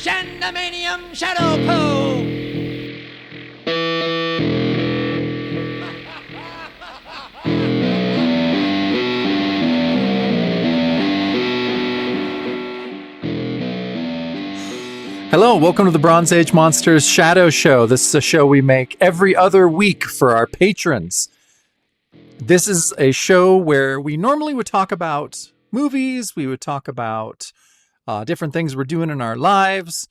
Shandemanium Shadow Poo! Hello, welcome to the Bronze Age Monsters Shadow Show. This is a show we make every other week for our patrons. This is a show where we normally would talk about movies, we would talk about different things we're doing in our lives.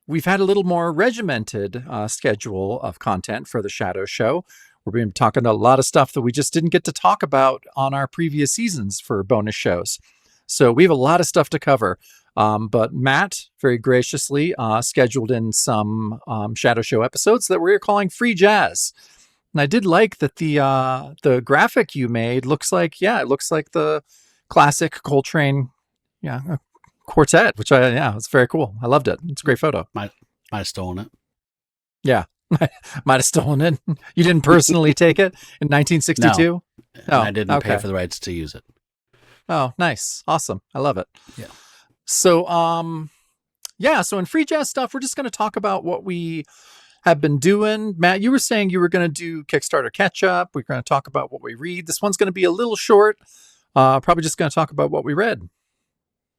We've had a little more regimented schedule of content for the Shadow Show. We're going to be talking a lot of stuff that we just didn't get to talk about on our previous seasons for bonus shows. So we have a lot of stuff to cover. But Matt very graciously scheduled in some Shadow Show episodes that we're calling Free Jazz. And I did like that the graphic you made looks like the classic Coltrane quartet, which it's very cool. I loved it. It's a great photo. Might have stolen it. Yeah, might have stolen it. You didn't personally take it in 1962? No, I didn't pay for the rights to use it. Oh, nice. Awesome. I love it. Yeah. So, so in Free Jazz stuff, we're just going to talk about what we have been doing. Matt, you were saying you were going to do Kickstarter catch-up. We're going to talk about what we read. This one's going to be a little short. Probably just going to talk about what we read.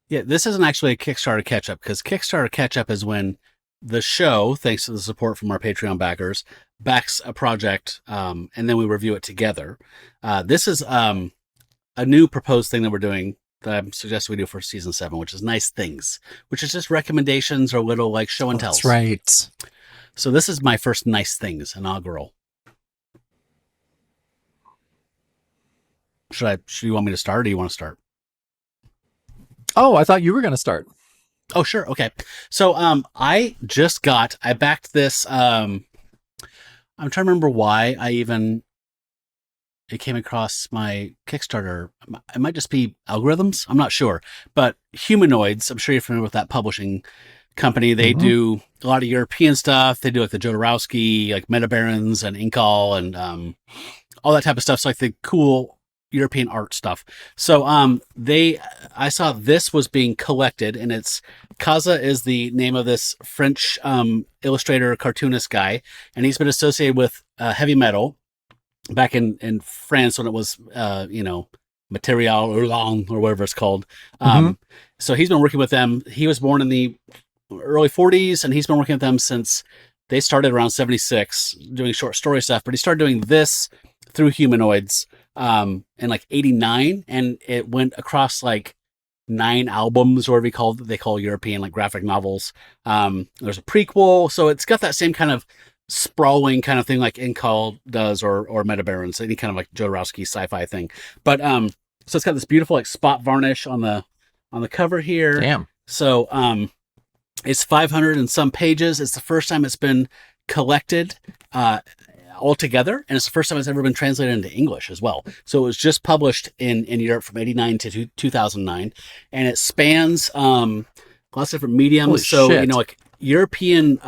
Yeah, this isn't actually a Kickstarter catch-up, because Kickstarter catch-up is when the show, thanks to the support from our Patreon backers, backs a project, and then we review it together. This is a new proposed thing that we're doing that I'm suggesting we do for season 7, which is Nice Things, which is just recommendations or little like show and tells. That's right. So this is my first Nice Things inaugural. Should you want me to start, or do you want to start? Oh, I thought you were going to start. Oh, sure. Okay. So I backed this. I'm trying to remember why it came across my Kickstarter. It might just be algorithms. I'm not sure. But Humanoids, I'm sure you're familiar with that publishing company. They do a lot of European stuff. They do like the Jodorowsky, like Meta Barons and Inkall and all that type of stuff. So like the cool European art stuff. So I saw this was being collected, and it's Caza is the name of this French illustrator, cartoonist guy, and he's been associated with heavy metal back in France when it was, Material Hurlant or whatever it's called. So he's been working with them. He was born in the early 40s, and he's been working with them since they started around 76 doing short story stuff. But he started doing this through Humanoids in like 89, and it went across like 9 albums, or whatever they call European like graphic novels. There's a prequel, so it's got that same kind of sprawling kind of thing like Inkall does, or Meta Barons, any kind of like Jodorowsky sci-fi thing. But so it's got this beautiful like spot varnish on the cover here. Damn. So it's 500 and some pages. It's the first time it's been collected all together, and it's the first time it's ever been translated into English as well. So it was just published in Europe from 89 to 2009, and it spans lots of different mediums. Holy so shit. like European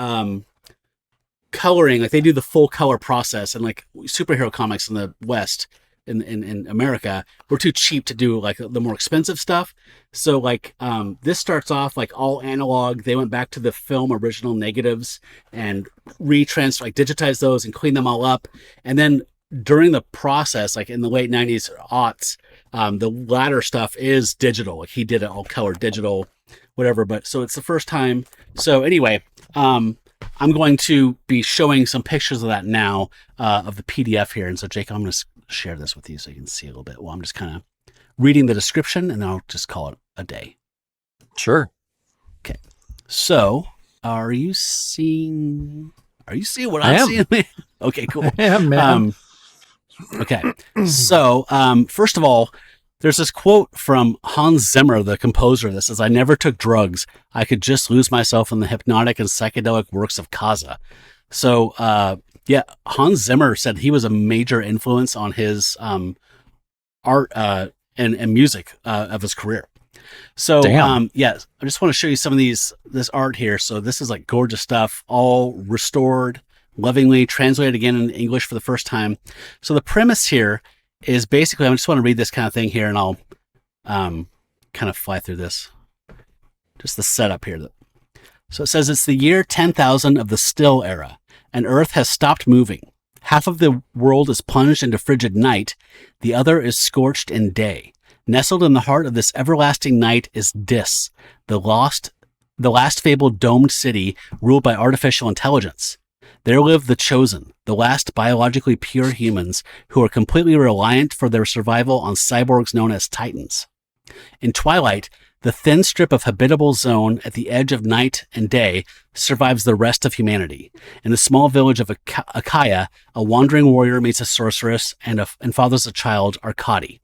coloring, like they do the full color process, and like superhero comics in the West, in America, were too cheap to do like the more expensive stuff. So like this starts off like all analog. They went back to the film original negatives and digitized those and cleaned them all up. And then during the process, like in the late 90s aughts, the latter stuff is digital. Like he did it all color digital, whatever. But so it's the first time. So anyway, I'm going to be showing some pictures of that now, of the PDF here. And so, Jake, I'm going to share this with you so you can see a little bit. Well, I'm just kind of reading the description, and then I'll just call it a day. Sure. Okay. So, are you seeing what I'm seeing? Okay, cool. Yeah, man. Okay. So, first of all, there's this quote from Hans Zimmer, the composer, that says, "I never took drugs. I could just lose myself in the hypnotic and psychedelic works of Caza." So, Hans Zimmer said he was a major influence on his art and music of his career. So, I just want to show you some of this art here. So this is like gorgeous stuff, all restored, lovingly translated again in English for the first time. So the premise here is basically, I just want to read this kind of thing here, and I'll kind of fly through this. Just the setup here. So it says it's the year 10,000 of the still era, and Earth has stopped moving. Half of the world is plunged into frigid night, the other is scorched in day. Nestled in the heart of this everlasting night is Dis, the last fabled domed city ruled by artificial intelligence. There live the Chosen, the last biologically pure humans who are completely reliant for their survival on cyborgs known as Titans. In twilight, the thin strip of habitable zone at the edge of night and day survives the rest of humanity. In the small village of Akaya, a wandering warrior meets a sorceress and fathers a child, Arkadi.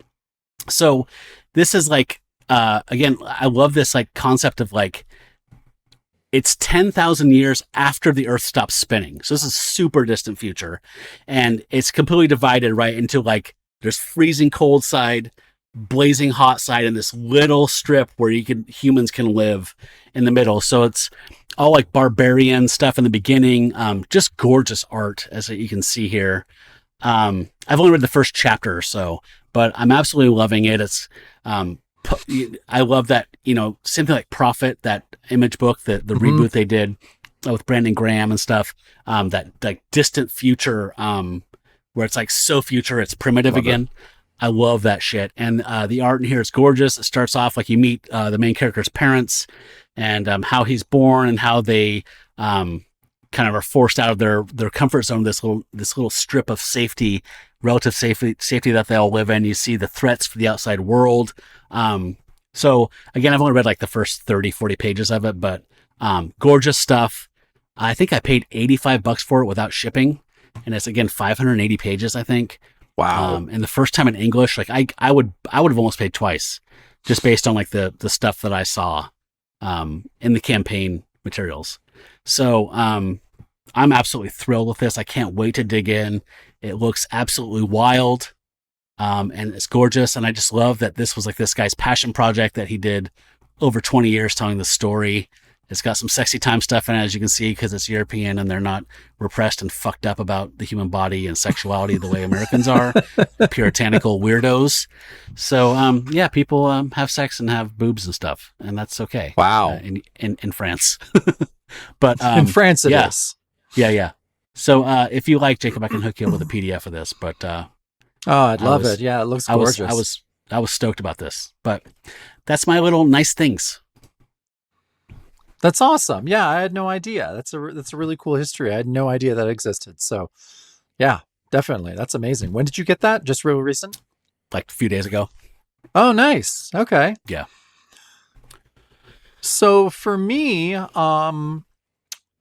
So this is like, again, I love this like concept of like, it's 10,000 years after the Earth stops spinning. So this is super distant future. And it's completely divided, right, into like, there's freezing cold side, blazing hot side, and this little strip where humans can live in the middle. So it's all like barbarian stuff in the beginning. Just gorgeous art, as you can see here. I've only read the first chapter or so, but I'm absolutely loving it. It's, I love that, something like Prophet, that Image book, the reboot they did with Brandon Graham and stuff, that like distant future, where it's like so future, it's primitive again. I love that shit. And the art in here is gorgeous. It starts off like you meet the main character's parents and how he's born and how they kind of are forced out of their comfort zone, this little strip of safety, relative safety that they all live in. You see the threats for the outside world. So again, I've only read like the first 30, 40 pages of it, but gorgeous stuff. I think I paid $85 for it without shipping. And it's again 580 pages, I think. Wow. And the first time in English, like I would have almost paid twice, just based on like the stuff that I saw in the campaign materials. So I'm absolutely thrilled with this. I can't wait to dig in. It looks absolutely wild. And it's gorgeous. And I just love that this was like this guy's passion project that he did over 20 years telling the story. It's got some sexy time stuff in it, as you can see, because it's European and they're not repressed and fucked up about the human body and sexuality the way Americans are, puritanical weirdos. So, yeah, people have sex and have boobs and stuff, and that's okay. Wow. In France. But in France it is. Yeah. So if you like, Jacob, I can hook you up with a PDF of this. But I'd love it. Yeah, it looks gorgeous. I was stoked about this. But that's my little nice things. That's awesome. Yeah, I had no idea. That's a really cool history. I had no idea that existed. So, yeah, definitely. That's amazing. When did you get that? Just real recent? Like a few days ago. Oh, nice. Okay. Yeah. So for me,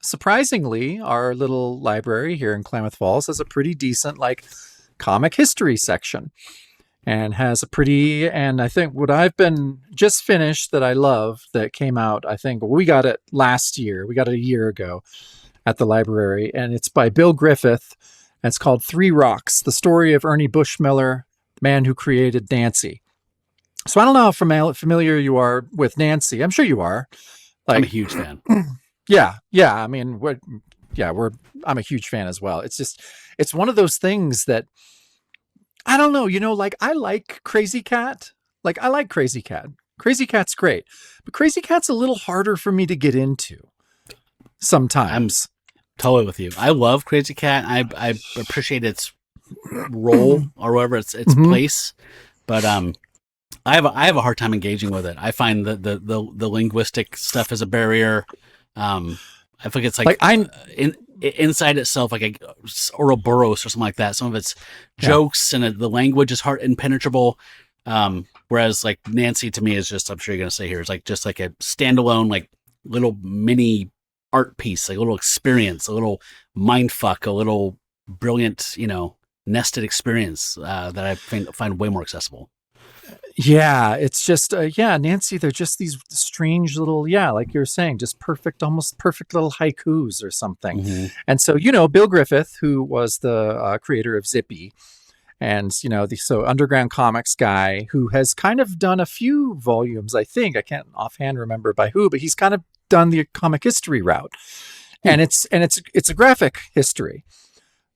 surprisingly, our little library here in Klamath Falls has a pretty decent like comic history section. And has a pretty, and I think what I've been just finished that I love that came out, I think we got it last year. We got it a year ago at the library. And it's by Bill Griffith. And it's called Three Rocks, the story of Ernie Bushmiller, the man who created Nancy. So I don't know how familiar you are with Nancy. I'm sure you are. I'm a huge fan. Yeah. I mean, I'm a huge fan as well. It's one of those things that, I don't know, like I like Crazy Cat. Like I like Crazy Cat. Crazy Cat's great. But Crazy Cat's a little harder for me to get into sometimes. I'm totally with you. I love Crazy Cat. I appreciate its role or whatever its place. But I have a hard time engaging with it. I find that the linguistic stuff is a barrier. I think it's like inside itself, like a Ouroboros or something like that. Some of its jokes and the language is hard, impenetrable. Whereas like Nancy to me is just, I'm sure you're going to say here, is like just like a standalone, like little mini art piece, like a little experience, a little mind fuck, a little brilliant, nested experience that I find way more accessible. Yeah, it's just, Nancy, they're just these strange little, like you're saying, just almost perfect little haikus or something. Mm-hmm. And so, Bill Griffith, who was the creator of Zippy and, so Underground Comics guy who has kind of done a few volumes, I think, I can't offhand remember by who, but he's kind of done the comic history route. And it's a graphic history.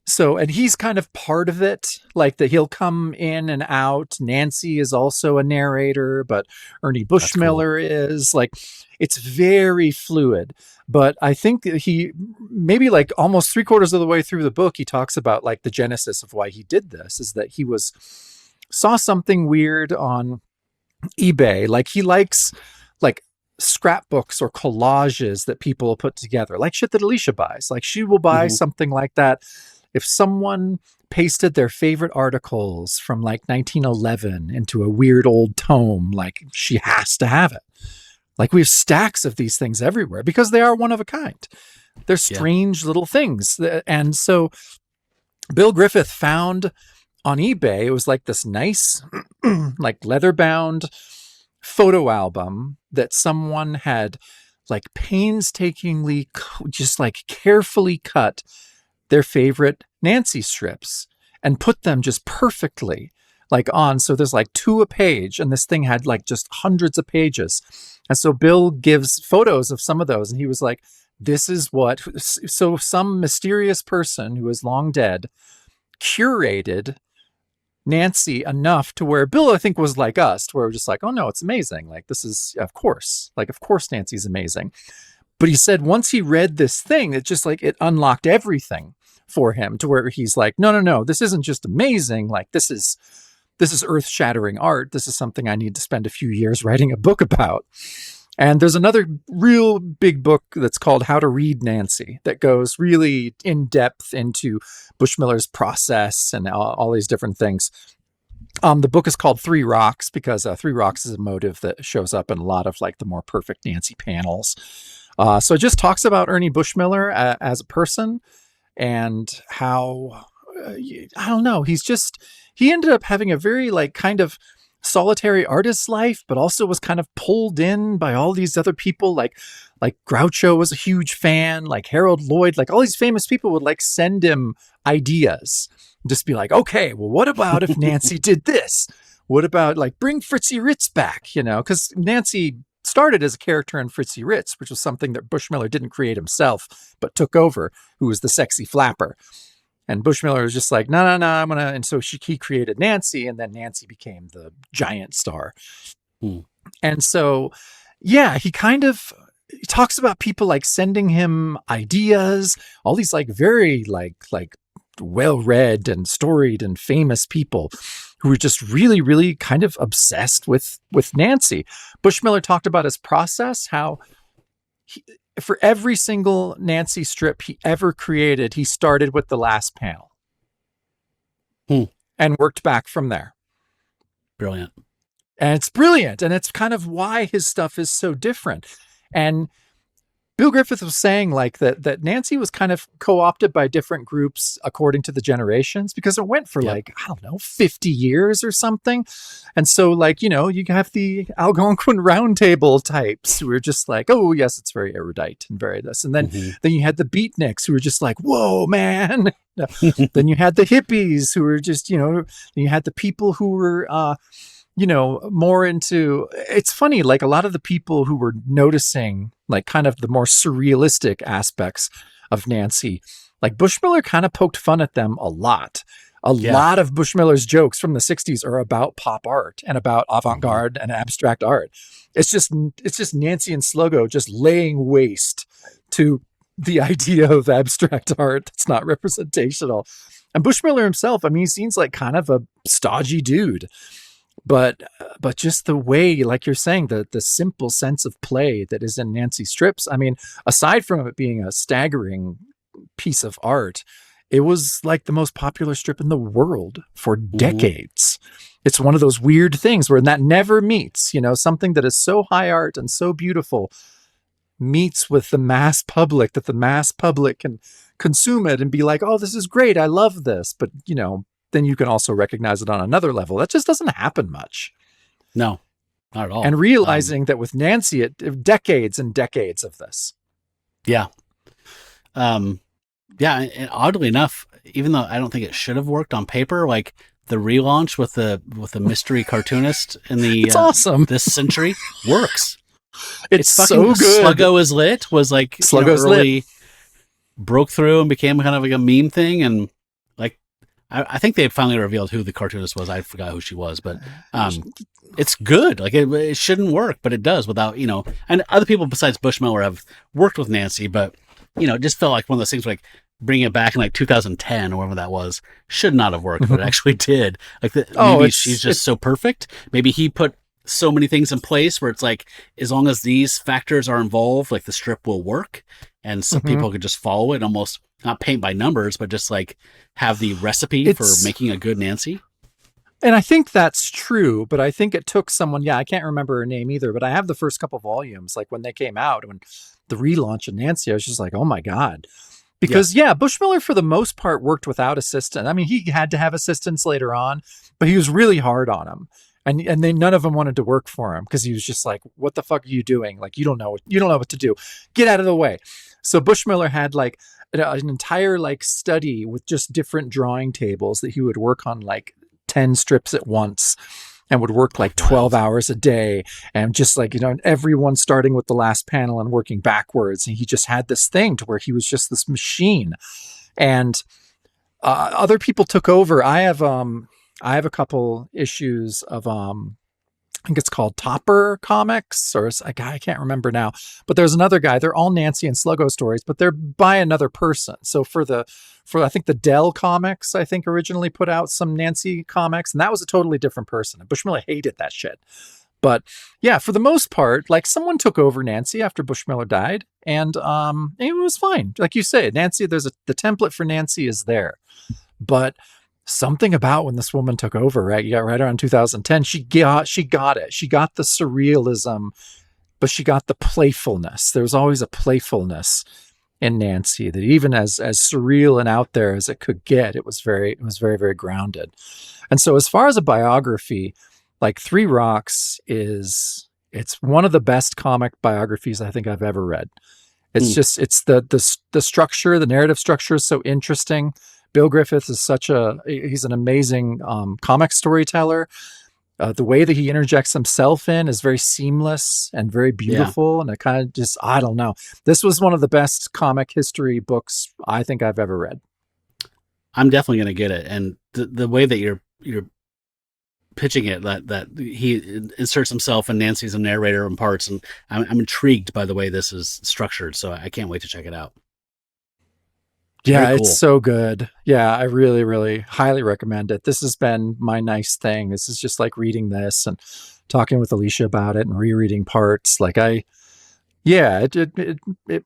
So, and he's kind of part of it, like that he'll come in and out. Nancy is also a narrator, but Ernie That's cool. Bushmiller is like, it's very fluid. But I think that he maybe like almost 3/4 of the way through the book, he talks about like the genesis of why he did this is that he saw something weird on eBay. Like he likes like scrapbooks or collages that people will put together, like shit that Alicia buys. Like she will buy Hmm. something like that. If someone pasted their favorite articles from like 1911 into a weird old tome, like she has to have it. Like we have stacks of these things everywhere because they are one of a kind. They're Yeah. strange little things. And so Bill Griffith found on eBay, it was like this nice, like leather bound photo album that someone had like painstakingly, just like carefully cut their favorite Nancy strips and put them just perfectly like on. So there's like 2 a page, and this thing had like just hundreds of pages. And so Bill gives photos of some of those, and he was like, this is what, so some mysterious person who is long dead curated Nancy enough to where Bill, I think, was like us, to where we're just like, oh no, it's amazing. Like this is, of course, Nancy's amazing. But he said once he read this thing, it just like it unlocked everything for him to where he's like, no, this isn't just amazing. Like this is earth-shattering art. This is something I need to spend a few years writing a book about. And there's another real big book that's called How to Read Nancy that goes really in depth into Bushmiller's process and all these different things. The book is called Three Rocks because Three Rocks is a motive that shows up in a lot of like the more perfect Nancy panels. So it just talks about Ernie Bushmiller as a person and how, I don't know, he ended up having a very like kind of solitary artist life, but also was kind of pulled in by all these other people. Like Groucho was a huge fan, like Harold Lloyd, like all these famous people would like send him ideas, just be like, okay, well, what about if Nancy did this? What about like bring Fritzy Ritz back, because Nancy started as a character in Fritzy Ritz, which was something that Bushmiller didn't create himself, but took over, who was the sexy flapper. And Bushmiller was just like, no, I'm going to. And so he created Nancy, and then Nancy became the giant star. And so, yeah, he talks about people like sending him ideas, all these like very like well-read and storied and famous people who were just really, really kind of obsessed with Nancy. Bushmiller talked about his process, how for every single Nancy strip he ever created, he started with the last panel and worked back from there. Brilliant. And it's brilliant. And it's kind of why his stuff is so different. And Bill Griffith was saying like that Nancy was kind of co-opted by different groups according to the generations, because it went for like, I don't know, 50 years or something. And so like, you have the Algonquin Roundtable types who are just like, oh yes, it's very erudite and very this. And then you had the beatniks who were just like, whoa, man. Then you had the hippies who were just, you had the people who were, more into, it's funny, like a lot of the people who were noticing like kind of the more surrealistic aspects of Nancy, like Bushmiller kind of poked fun at them a lot. A lot of Bushmiller's jokes from the 60s are about pop art and about avant-garde and abstract art. It's just Nancy and Sluggo just laying waste to the idea of abstract art that's not representational. And Bushmiller himself, I mean, he seems like kind of a stodgy dude. But just the way, like you're saying, the simple sense of play that is in Nancy strips. I mean, aside from it being a staggering piece of art, it was like the most popular strip in the world for decades. It's one of those weird things where that never meets, something that is so high art and so beautiful meets with the mass public, that the mass public can consume it and be like, oh, this is great. I love this. But, then you can also recognize it on another level. That just doesn't happen much. No, not at all. And realizing that with Nancy, decades and decades of this. Yeah. And oddly enough, even though I don't think it should have worked on paper, like the relaunch with the mystery cartoonist in the it's awesome. This century works. It's so good. Sluggo is Lit was like Sluggo's early Lit. Broke through and became kind of like a meme thing, and I think they finally revealed who the cartoonist was. I forgot who she was, but it's good. Like it shouldn't work, but it does without, and other people besides Bushmiller have worked with Nancy, but it just felt like one of those things like bringing it back in like 2010 or whatever that was should not have worked, but it actually did. Like maybe she's just so perfect. Maybe he put so many things in place where it's like, as long as these factors are involved, like the strip will work, and some people could just follow it, almost not paint by numbers, but just like have the recipe for making a good Nancy. And I think that's true, but I think it took someone, I can't remember her name either, but I have the first couple volumes, like when they came out, when the relaunch of Nancy, I was just like, oh my God. Because Bushmiller for the most part worked without assistance. I mean, he had to have assistants later on, but he was really hard on them. And they, none of them wanted to work for him because he was just like, what the fuck are you doing? Like, you don't know what to do. Get out of the way. So Bushmiller had like an entire like study with just different drawing tables that he would work on like 10 strips at once and would work like 12 hours a day, and just like, everyone starting with the last panel and working backwards. And he just had this thing to where he was just this machine, and other people took over. I have a couple issues of I think it's called Topper Comics, or I can't remember now, but there's another guy. They're all Nancy and Sluggo stories, but they're by another person. So for I think the Dell Comics, I think originally put out some Nancy comics, and that was a totally different person. And Bushmiller hated that shit. But yeah, for the most part, like someone took over Nancy after Bushmiller died, and it was fine. Like you say, Nancy, the template for Nancy is there, but something about when this woman took over, right around 2010, she got it. She got the surrealism, but she got the playfulness. There was always a playfulness in Nancy that, even as surreal and out there as it could get, it was very, very grounded. And so as far as a biography, like Three Rocks it's one of the best comic biographies I think I've ever read. It's just, it's the structure, the narrative structure is so interesting. Bill Griffith is he's an amazing comic storyteller. The way that he interjects himself in is very seamless and very beautiful. And it kind of just, I don't know. This was one of the best comic history books I think I've ever read. I'm definitely going to get it. And the way that you're pitching it, that he inserts himself and Nancy's a narrator in parts. And I'm intrigued by the way this is structured. So I can't wait to check it out. Yeah, cool. It's so good. Yeah, I really, really highly recommend it. This has been my nice thing. This is just like reading this and talking with Alicia about it and rereading parts. Like it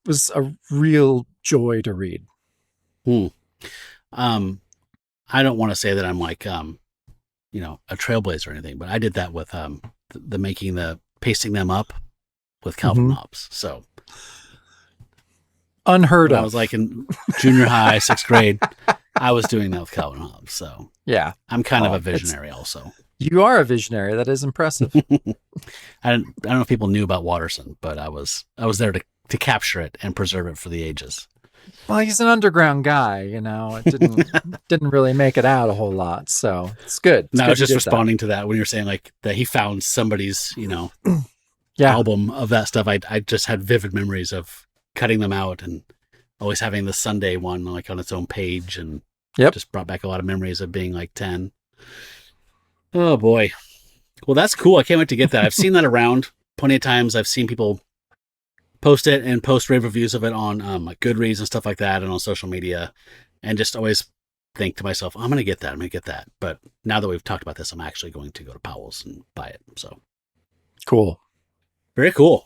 was a real joy to read. I don't want to say that I'm like, a trailblazer or anything, but I did that with pasting them up with Calvin Hobbes. So. Unheard of. I was like in junior high, 6th grade. I was doing that with Calvin Hobbes. So yeah, I'm kind of a visionary also. You are a visionary. That is impressive. I don't know if people knew about Watterson, but I was there to capture it and preserve it for the ages. Well, he's an underground guy, It didn't really make it out a whole lot, so it's good. I was just responding to that when you're saying like that he found somebody's, album of that stuff. I just had vivid memories of cutting them out and always having the Sunday one like on its own page, and just brought back a lot of memories of being like 10. Oh boy. Well, that's cool. I can't wait to get that. I've seen that around plenty of times. I've seen people post it and post rave reviews of it on like Goodreads and stuff like that, and on social media, and just always think to myself, I'm going to get that. But now that we've talked about this, I'm actually going to go to Powell's and buy it. So cool. Very cool.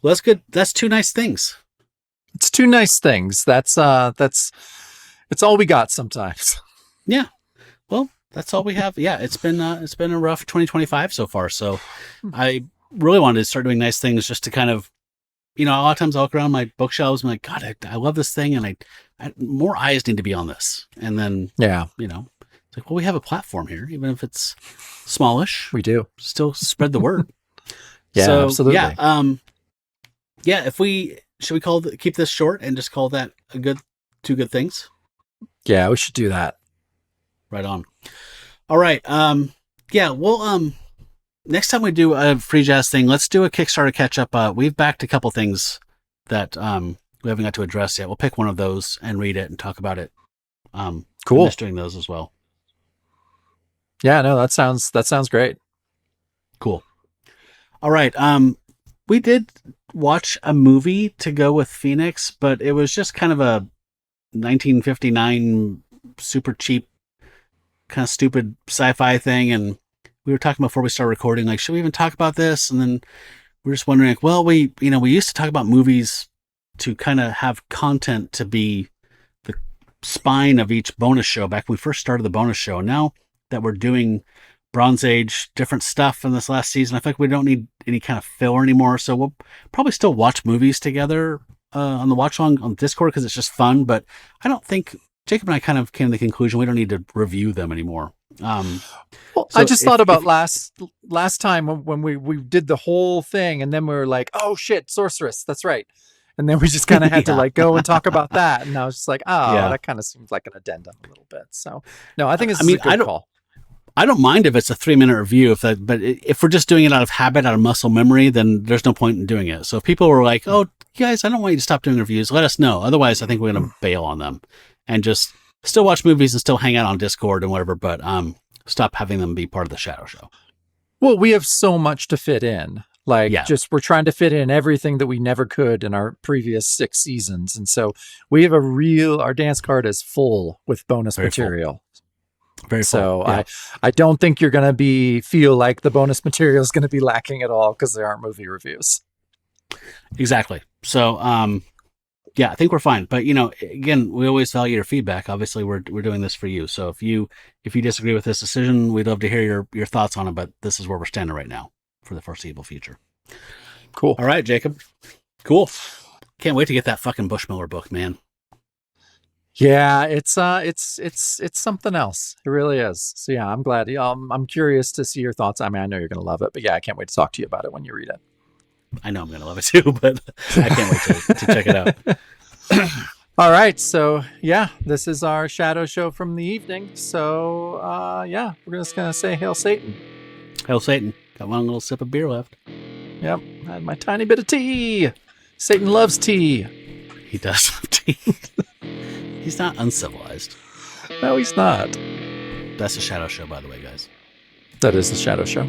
Well, that's good. That's two nice things. It's two nice things. That's it's all we got sometimes. Yeah. Well, that's all we have. Yeah, it's been a rough 2025 so far. So I really wanted to start doing nice things just to kind of, a lot of times I'll look around my bookshelves and I'm like, God, I love this thing, and I more eyes need to be on this. And then it's like, well, we have a platform here, even if it's smallish. We do. Still spread the word. Yeah, absolutely. Yeah. Should we keep this short and just call that two good things? Yeah, we should do that. Right on. All right. Next time we do a free jazz thing, let's do a Kickstarter catch up. We've backed a couple things that we haven't got to address yet. We'll pick one of those and read it and talk about it Cool. I miss doing those as well. Yeah, no, that sounds great. Cool. All right. We did watch a movie to go with Phoenix, but it was just kind of a 1959 super cheap, kind of stupid sci-fi thing. And we were talking before we started recording, like, should we even talk about this? And then we were just wondering, like, well, we used to talk about movies to kind of have content to be the spine of each bonus show back when we first started the bonus show. And now that we're doing Bronze Age, different stuff in this last season, I feel like we don't need any kind of filler anymore. So we'll probably still watch movies together on the watch along on Discord because it's just fun. But I don't think Jacob and I kind of came to the conclusion we don't need to review them anymore. Well, I just thought about last time when we did the whole thing, and then we were like, oh shit, Sorceress, that's right. And then we just kind of had to like go and talk about that. And I was just like, that kind of seems like an addendum a little bit. So no, I think it's a good call. I don't mind if it's a 3-minute review, but if we're just doing it out of habit, out of muscle memory, then there's no point in doing it. So if people were like, oh, guys, I don't want you to stop doing reviews, let us know. Otherwise, I think we're going to bail on them and just still watch movies and still hang out on Discord and whatever, but stop having them be part of the Shadow Show. Well, we have so much to fit in. Just we're trying to fit in everything that we never could in our previous 6 seasons. And so we have our dance card is full with bonus material. Very so full. Yeah. I don't think you're going to feel like the bonus material is going to be lacking at all because there aren't movie reviews. Exactly. So, yeah, I think we're fine. But, again, we always value your feedback. Obviously, we're doing this for you. So if you disagree with this decision, we'd love to hear your thoughts on it. But this is where we're standing right now for the foreseeable future. Cool. All right, Jacob. Cool. Can't wait to get that fucking Bushmiller book, man. Yeah, it's something else. It really is. So yeah, I'm glad. I'm curious to see your thoughts. I mean, I know you're going to love it, but yeah, I can't wait to talk to you about it when you read it. I know I'm going to love it too, but I can't wait to check it out. All right. So yeah, this is our Shadow Show from the evening. So yeah, we're just going to say Hail Satan. Hail Satan. Got one little sip of beer left. Yep. I had my tiny bit of tea. Satan loves tea. He does love tea. He's not uncivilized. No, he's not. That's the Shadow Show, by the way, guys. That is the Shadow Show.